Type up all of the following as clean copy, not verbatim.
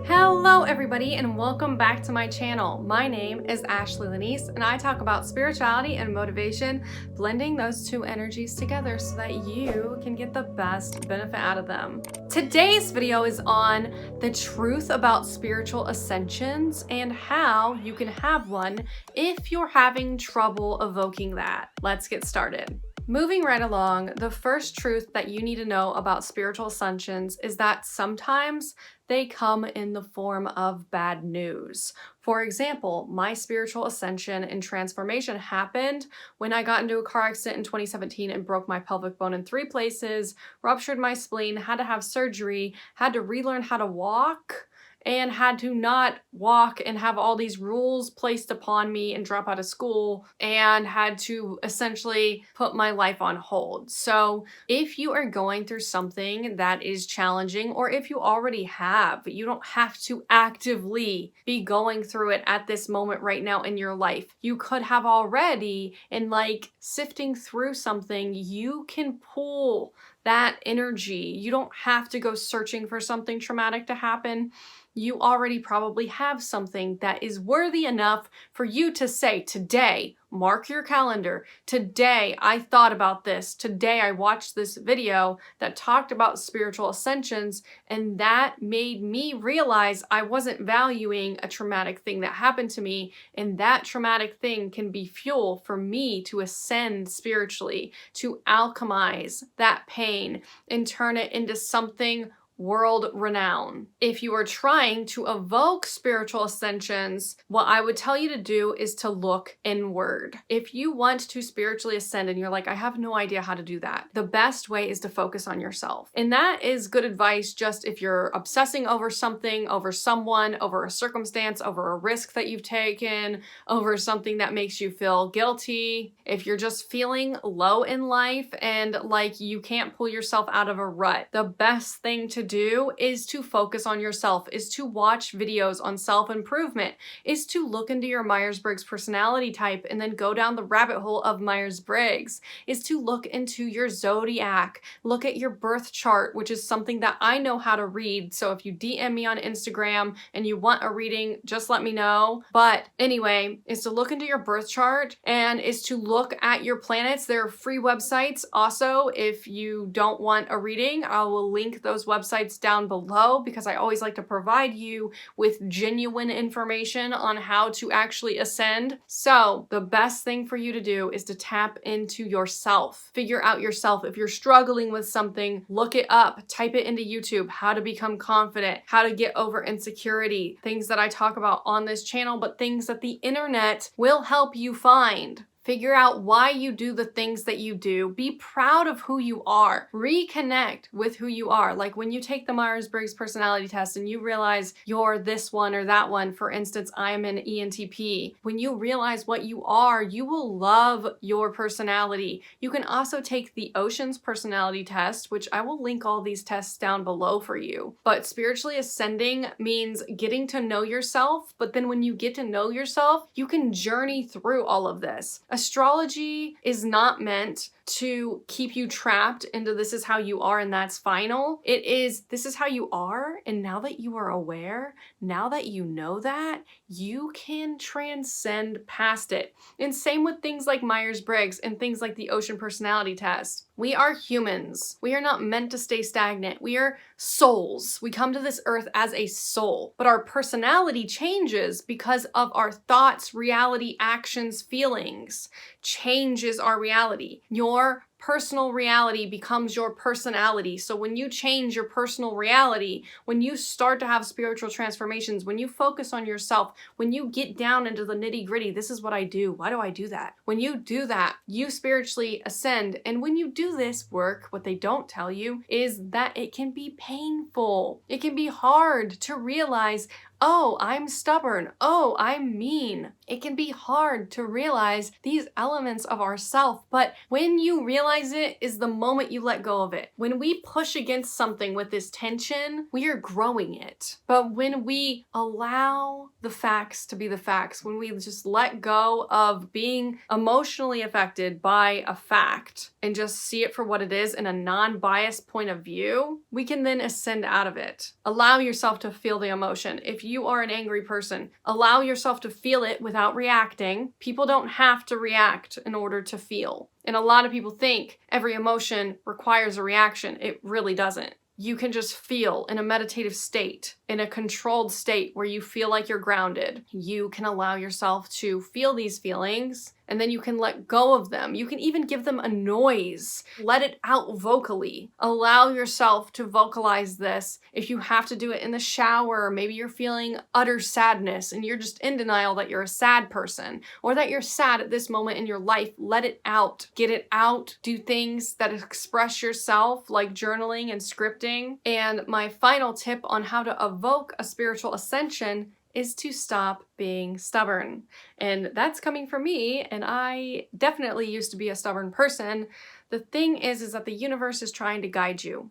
Hello everybody and welcome back to my channel. My name is Ashley Lanice and I talk about spirituality and motivation, blending those two energies together so that you can get the best benefit out of them. Today's video is on the truth about spiritual ascensions and how you can have one if you're having trouble evoking that. Let's get started. Moving right along, the first truth that you need to know about spiritual ascensions is that sometimes they come in the form of bad news. For example, my spiritual ascension and transformation happened when I got into a car accident in 2017 and broke my pelvic bone in 3 places, ruptured my spleen, had to have surgery, had to relearn how to walk, and had to not walk and have all these rules placed upon me and drop out of school, and had to essentially put my life on hold. So if you are going through something that is challenging, or if you already have, you don't have to actively be going through it at this moment right now in your life. You could have already, and like sifting through something, you can pull that energy. You don't have to go searching for something traumatic to happen. You already probably have something that is worthy enough for you to say, today, mark your calendar. Today, I thought about this. Today, I watched this video that talked about spiritual ascensions, and that made me realize I wasn't valuing a traumatic thing that happened to me, and that traumatic thing can be fuel for me to ascend spiritually, to alchemize that pain and turn it into something world renowned. If you are trying to evoke spiritual ascensions, what I would tell you to do is to look inward. If you want to spiritually ascend and you're like, I have no idea how to do that, the best way is to focus on yourself. And that is good advice just if you're obsessing over something, over someone, over a circumstance, over a risk that you've taken, over something that makes you feel guilty. If you're just feeling low in life and like you can't pull yourself out of a rut, the best thing to do is to focus on yourself, is to watch videos on self-improvement, is to look into your Myers-Briggs personality type and then go down the rabbit hole of Myers-Briggs, is to look into your zodiac, look at your birth chart, which is something that I know how to read. So if you DM me on Instagram and you want a reading, just let me know. But anyway, is to look into your birth chart and is to look at your planets. There are free websites. Also, if you don't want a reading, I will link those websites down below because I always like to provide you with genuine information on how to actually ascend. So the best thing for you to do is to tap into yourself. Figure out yourself. If you're struggling with something, look it up, type it into YouTube, how to become confident, how to get over insecurity, things that I talk about on this channel, but things that the internet will help you find. Figure out why you do the things that you do. Be proud of who you are. Reconnect with who you are. Like when you take the Myers-Briggs personality test and you realize you're this one or that one, for instance, I'm an ENTP. When you realize what you are, you will love your personality. You can also take the Ocean's personality test, which I will link all these tests down below for you. But spiritually ascending means getting to know yourself. But then when you get to know yourself, you can journey through all of this. Astrology is not meant to keep you trapped into this is how you are and that's final. It is, this is how you are, and now that you are aware, now that you know that, you can transcend past it. And same with things like Myers-Briggs and things like the Ocean personality test. We are humans. We are not meant to stay stagnant. We are souls. We come to this earth as a soul, but our personality changes because of our thoughts, reality, actions, feelings. Changes our reality. Your personal reality becomes your personality. So when you change your personal reality, when you start to have spiritual transformations, when you focus on yourself, when you get down into the nitty-gritty, this is what I do. Why do I do that? When you do that, you spiritually ascend. And when you do this work, what they don't tell you is that it can be painful. It can be hard to realize, oh, I'm stubborn, oh, I'm mean. It can be hard to realize these elements of ourself, but when you realize it is the moment you let go of it. When we push against something with this tension, we are growing it. But when we allow the facts to be the facts, when we just let go of being emotionally affected by a fact and just see it for what it is in a non-biased point of view, we can then ascend out of it. Allow yourself to feel the emotion. If you are an angry person, allow yourself to feel it without reacting. People don't have to react in order to feel. And a lot of people think every emotion requires a reaction. It really doesn't. You can just feel in a meditative state, in a controlled state where you feel like you're grounded. You can allow yourself to feel these feelings, and then you can let go of them. You can even give them a noise. Let it out vocally. Allow yourself to vocalize this. If you have to do it in the shower, maybe you're feeling utter sadness and you're just in denial that you're a sad person or that you're sad at this moment in your life, let it out. Get it out. Do things that express yourself, like journaling and scripting. And my final tip on how to evoke a spiritual ascension is to stop being stubborn. And that's coming from me, and I definitely used to be a stubborn person. The thing is that the universe is trying to guide you.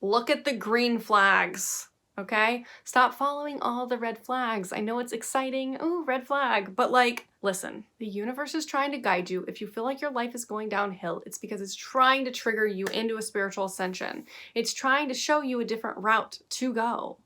Look at the green flags, okay? Stop following all the red flags. I know it's exciting, ooh, red flag, but like, listen, the universe is trying to guide you. If you feel like your life is going downhill, it's because it's trying to trigger you into a spiritual ascension. It's trying to show you a different route to go.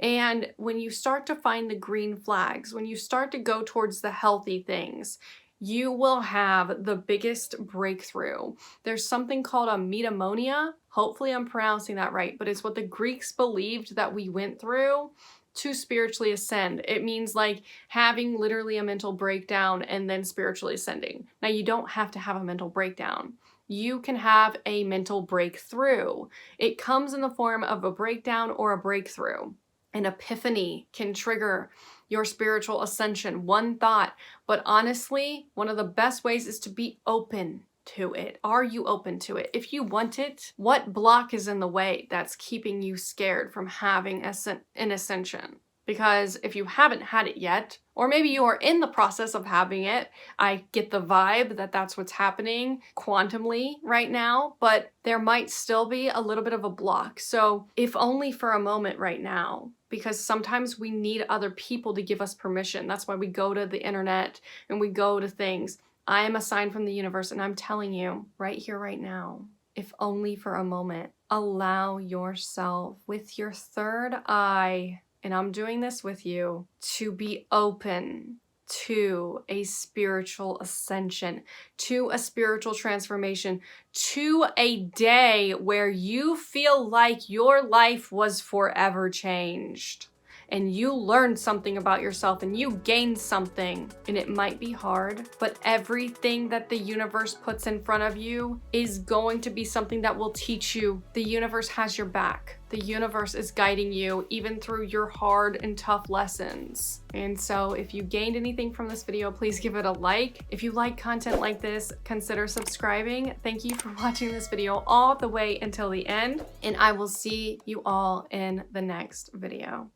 And when you start to find the green flags, when you start to go towards the healthy things, you will have the biggest breakthrough. There's something called a METANOIA. Hopefully I'm pronouncing that right, but it's what the Greeks believed that we went through to spiritually ascend. It means like having literally a mental breakdown and then spiritually ascending. Now, you don't have to have a mental breakdown. You can have a mental breakthrough. It comes in the form of a breakdown or a breakthrough. An epiphany can trigger your spiritual ascension, one thought. But honestly, one of the best ways is to be open to it. Are you open to it? If you want it, what block is in the way that's keeping you scared from having an ascension? Because if you haven't had it yet, or maybe you are in the process of having it, I get the vibe that that's what's happening quantumly right now, but there might still be a little bit of a block. So if only for a moment right now, because sometimes we need other people to give us permission. That's why we go to the internet and we go to things. I am a sign from the universe, and I'm telling you right here, right now, if only for a moment, allow yourself with your third eye, and I'm doing this with you, to be open to a spiritual ascension, to a spiritual transformation, to a day where you feel like your life was forever changed. And you learned something about yourself and you gained something. And it might be hard, but everything that the universe puts in front of you is going to be something that will teach you. The universe has your back. The universe is guiding you even through your hard and tough lessons. And so if you gained anything from this video, please give it a like. If you like content like this, consider subscribing. Thank you for watching this video all the way until the end, and I will see you all in the next video.